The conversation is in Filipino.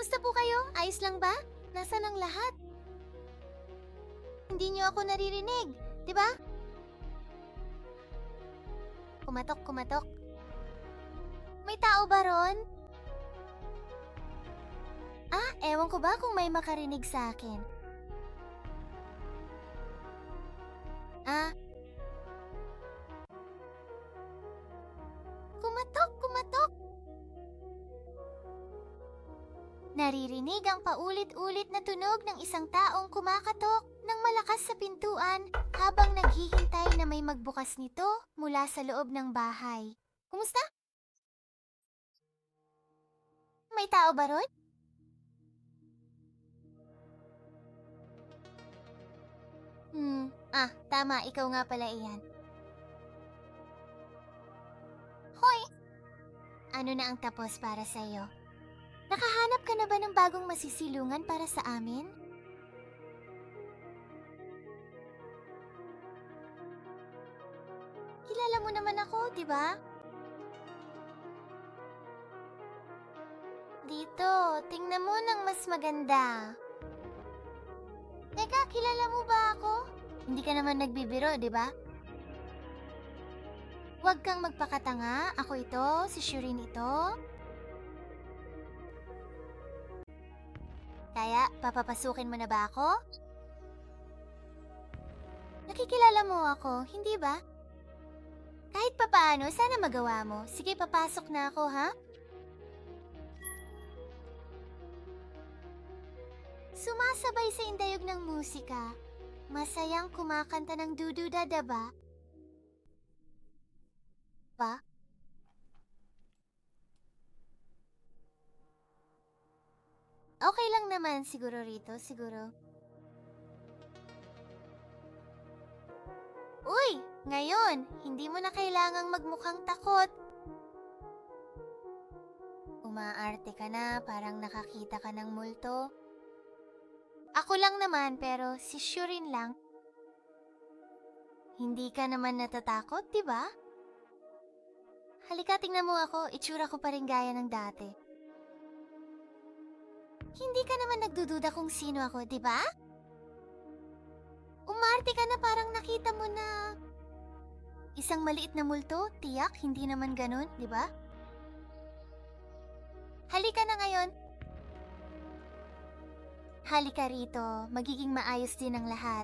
Kumusta po kayo? Ayos lang ba? Nasaan ang lahat? Hindi niyo ako naririnig, di ba? Kumatok, kumatok. May tao ba ron? Ewan ko ba kung may makarinig sa akin. Kumatok, kumatok. Naririnig ang paulit-ulit na tunog ng isang taong kumakatok ng malakas sa pintuan habang naghihintay na may magbukas nito mula sa loob ng bahay. Kumusta? May tao ba ron? Tama, ikaw nga pala iyan. Hoy! Ano na ang tapos para sa'yo? Nakahanap ka na ba ng bagong masisilungan para sa amin? Kilala mo naman ako, di ba? Dito, tingnan mo ng mas maganda. Teka, kilala mo ba ako? Hindi ka naman nagbibiro, di ba? Huwag kang magpakatanga. Ako ito, si Shireen ito. Kaya, papapasukin mo na ba ako? Nakikilala mo ako, hindi ba? Kahit papaano, sana magawa mo. Sige, papasok na ako, ha? Sumasabay sa indayog ng musika. Masayang kumakanta ng dududada ba? Okay lang naman siguro rito, siguro. Uy! Ngayon, hindi mo na kailangang magmukhang takot. Umaarte ka na, parang nakakita ka ng multo. Ako lang naman, pero si Shireen lang. Hindi ka naman natatakot, di ba? Halika, tingnan mo ako, itsura ko pa rin gaya ng dati. Hindi ka naman nagdududa kung sino ako, di ba? Umarte ka na parang nakita mo na isang maliit na multo, tiyak, hindi naman ganun, di ba? Halika na ngayon. Halika rito, magiging maayos din ang lahat.